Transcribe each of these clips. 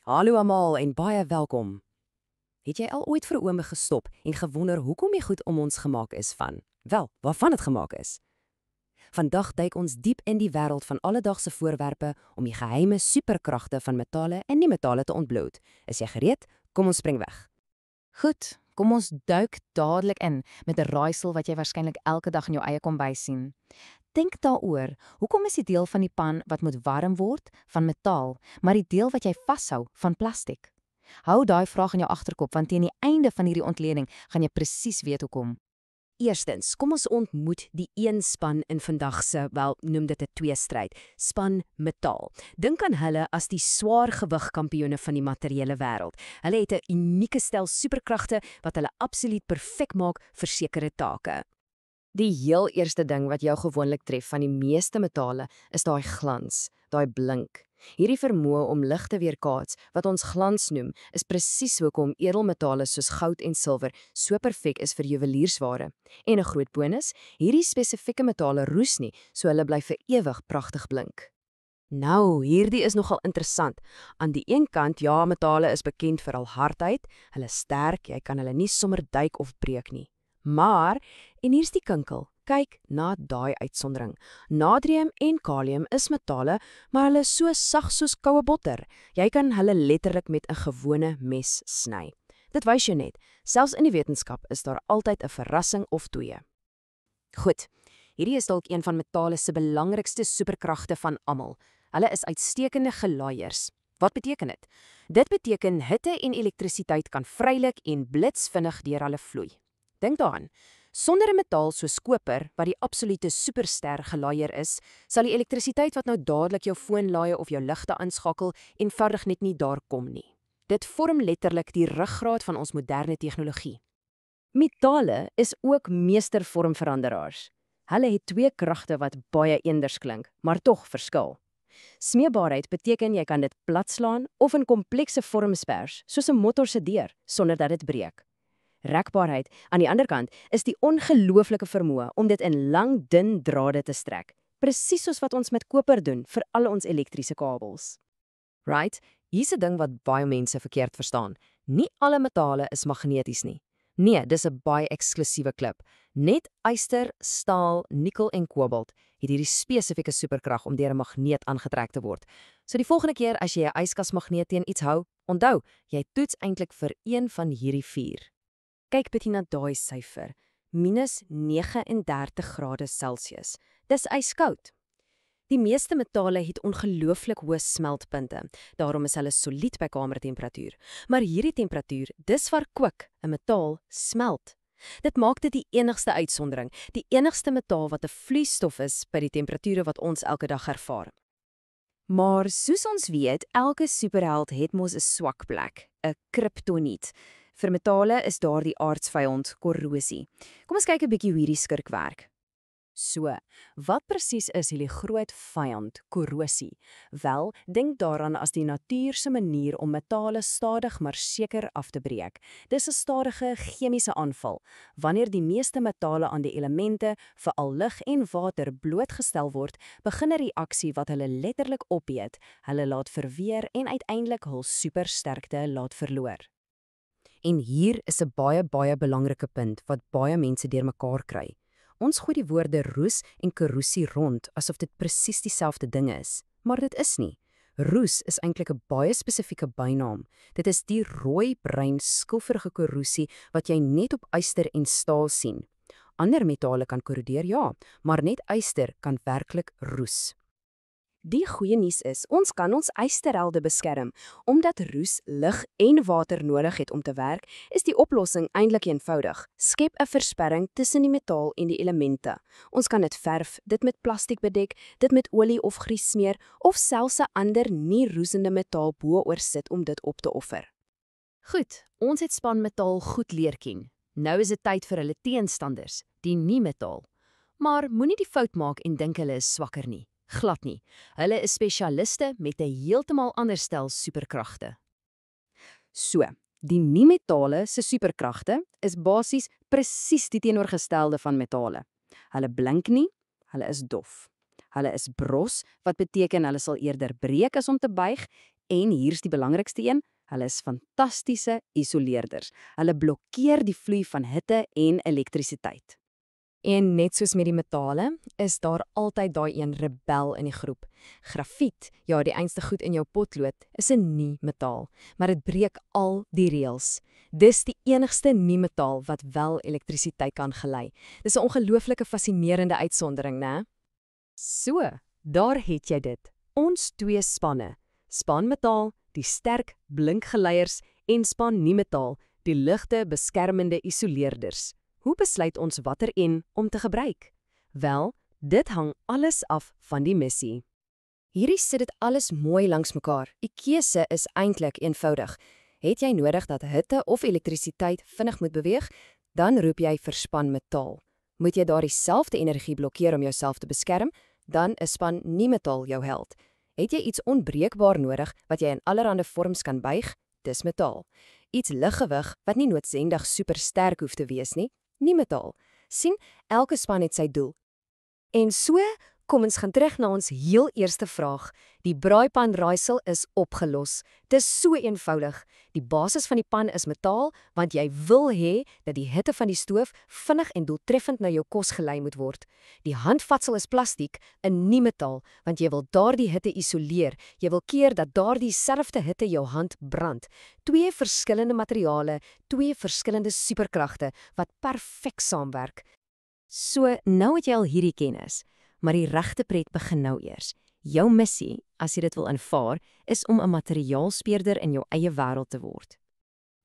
Hallo almal en baie welkom. Het jy al ooit vir 'n oomblik gestop en gewonder hoekom die goed om ons gemaak is van? Wel, waarvan dit gemaak is? Vandag duik ons diep in die wêreld van alledaagse voorwerpe om die geheime superkragte van metale en nie-metale te ontbloot. Is jy gereed? Kom ons spring weg. Goed, kom ons duik dadelik in met 'n raaisel wat jy waarskynlik elke dag in jou eie kombuis sien. Dink daaroor, hoekom is die deel van die pan wat moet warm word van metaal, maar die deel wat jy vashou van plastiek? Hou daai vraag in jou agterkop want teen die einde van hierdie ontleding gaan jy presies weet hoekom. Eerstens, kom ons ontmoet die een span in vandag se, wel, noem dit 'n tweestryd, span metaal. Dink aan hulle as die swaar gewig kampioene van die materiële wêreld. Hulle het 'n unieke stel superkragte wat hulle absoluut perfek maak vir sekere take. Die heel eerste ding wat jou gewoonlik tref van die meeste metale is daai glans, daai blink. Hierdie vermoë om lig te weerkaats, wat ons glans noem, is presies hoekom edelmetale soos goud en silwer so perfek is vir juweliersware. En 'n groot bonus, hierdie spesifieke metale roes nie, so hulle bly vir ewig pragtig blink. Nou, hierdie is nogal interessant. Aan die een kant, ja, metale is bekend vir hul hardheid, hulle is sterk, jy kan hulle nie sommer duik of breek nie. Maar, en hier's die kinkel, kyk na daai uitsondering. Natrium en kalium is metale, maar hulle is so sag soos koue botter. Jy kan hulle letterlik met 'n gewone mes sny. Dit wys jou net, selfs in die wetenskap is daar altyd 'n verrassing of twee. Goed, hierdie is dalk een van metale se belangrikste superkragte van almal. Hulle is uitstekende gelaaiers. Wat beteken dit? Dit beteken hitte en elektrisiteit kan vrylik en blitsvinnig deur hulle vloei. Dink daaraan. Sonder 'n metaal soos koper, wat die absolute superster gelaaier is, sal die elektrisiteit wat nou dadelik jou foon laai of jou ligte aanskakel eenvoudig net nie daar kom nie. Dit vorm letterlik die ruggraat van ons moderne tegnologie. Metale is ook meestervormveranderaars. Hulle het twee kragte wat baie eenders klink, maar tog verskil. Smeebaarheid beteken jy kan dit platslaan of in komplekse vorms pers, soos 'n motor se deur, sonder dat dit breek. Rekbaarheid, aan die ander kant, is die ongelooflike vermoë om dit in lang, dun drade te strek, presies soos wat ons met koper doen vir al ons elektriese kabels. Right? Hier's 'n ding wat baie mense verkeerd verstaan. Nie alle metale is magneties nie. Nee, dis 'n baie eksklusiewe klip. Net yster, staal, nikkel en kobalt het hierdie spesifieke superkrag om deur 'n magneet aangetrek te word. So die volgende keer as jy 'n yskasmagneet teen iets hou, onthou, jy toets eintlik vir een van hierdie 4. Kyk bietjie na daai syfer, -39°C. Dis yskoud. Die meeste metale het ongelooflik hoë smeltpunte, daarom is hulle solied by kamertemperatuur. Maar hierdie temperatuur, dis waar kwik, 'n metaal, smelt. Dit maak dit die enigste uitsondering, die enigste metaal wat 'n vloeistof is by die temperature wat ons elke dag ervaar. Maar soos ons weet, elke superheld het mos 'n swak plek, 'n kryptoniet. Vir metale is daar die aardsvyand korrosie. Kom ons kyk 'n bietjie hoe hierdie skurk werk. So, wat presies is hierdie groot vyand, korrosie? Wel, dink daaraan as die natuur se manier om metale stadig maar seker af te breek. Dis 'n stadige chemiese aanval. Wanneer die meeste metale aan die elemente, veral lig en water, blootgestel word, begin 'n reaksie wat hulle letterlik opeet, hulle laat verweer en uiteindelik hul supersterkte laat verloor. En hier is 'n baie belangrike punt wat baie mense deurmekaar kry. Ons gooi die woorde roes en korrosie rond asof dit presies dieselfde ding is, maar dit is nie. Roes is eintlik 'n baie spesifieke bynaam. Dit is die rooi-bruin skilferige korrosie wat jy net op yster en staal sien. Ander metale kan korrodeer, ja, maar net yster kan werklik roes. Die goeie nuus is, ons kan ons ysterhelde beskerm. Omdat roes, lig en water nodig het om te werk, is die oplossing eintlik eenvoudig. Skep 'n versperring tussen die metaal en die elemente. Ons kan dit verf, dit met plastiek bedek, dit met olie of grease smeer, of selfs 'n ander nie-roesende metaal bo-oor sit om dit op te offer. Goed, ons het span metaal goed leer ken. Nou is dit tyd vir hulle teenstanders, die nie-metaal. Maar moenie die fout maak en dink hulle is swakker nie. Glad nie. Hulle is spesialiste met 'n heeltemal ander stel superkragte. So, die nie-metale se superkragte is basies presies die teenoorgestelde van metale. Hulle blink nie, hulle is dof. Hulle is bros, wat beteken hulle sal eerder breek as om te buig, En hier's die belangrikste een, hulle is fantastiese isoleerders. Hulle blokkeer die vloei van hitte en elektrisiteit. En net soos met die metale, is daar altyd daai een rebel in die groep. Grafiet, ja, die einste goed in jou potlood, is 'n nie-metaal, maar dit breek al die reëls. Dis die enigste nie-metaal wat wel elektrisiteit kan gelei. Dis 'n ongelooflike fascinerende uitsondering, né? So, daar het jy dit. Ons twee spanne. Span metaal, die sterk blinkgeleiers en span nie metaal, die ligte beskermende isoleerders. Hoe besluit ons watter een om te gebruik? Wel, dit hang alles af van die missie. Hierdie sit dit alles mooi langs mekaar. Die keuse is eintlik eenvoudig. Het jy nodig dat hitte of elektrisiteit vinnig moet beweeg, dan roep jy vir span metaal. Moet jy daardie selfde energie blokkeer om jouself te beskerm, dan is span nie metaal jou held. Het jy iets onbreekbaar nodig wat jy in allerlei vorms kan buig? Dis metaal. Iets liggewig wat nie noodwendig supersterk hoef te wees nie metaal. Sien, elke span het sy doel. En so, kom ons gaan terug na ons heel eerste vraag. Die braaipan raaisel is opgelos. Dit is so eenvoudig. Die basis van die pan is metaal, want jy wil hê dat die hitte van die stoof vinnig en doeltreffend na jou kos gelei moet word. Die handvatsel is plastiek, 'n nie-metaal, want jy wil daardie hitte isoleer. Jy wil keer dat daardie selfde hitte jou hand brand. Twee verskillende materiale, twee verskillende superkragte wat perfek saamwerk. So, nou het jy al hierdie kennis, maar die regte pret begin nou eers. Jou missie, as jy dit wil aanvaar, is om 'n materiaalspeurder in jou eie wêreld te word.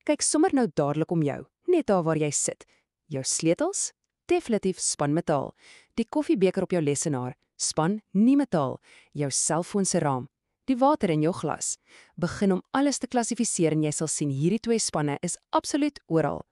Kyk sommer nou dadelik om jou, net daar waar jy sit. Jou sleutels, definitief span metaal. Die koffiebeker op jou lesenaar, span nie metaal. Jou selfoon se raam, die water in jou glas. Begin om alles te klassifiseer en jy sal sien hierdie twee spanne is absoluut oral.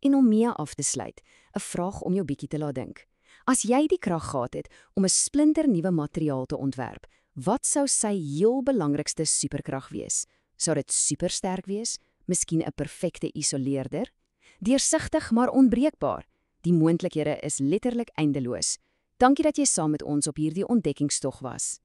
En om mee af te sluit, 'n vraag om jou bietjie te laat dink. As jy die krag gehad het om 'n splinternuwe materiaal te ontwerp, wat sou sy heel belangrikste superkrag wees? Sou dit supersterk wees? Miskien 'n perfekte isoleerder? Deursigtig maar onbreekbaar. Die moontlikhede is letterlik eindeloos. Dankie dat jy saam met ons op hierdie ontdekkingstog was.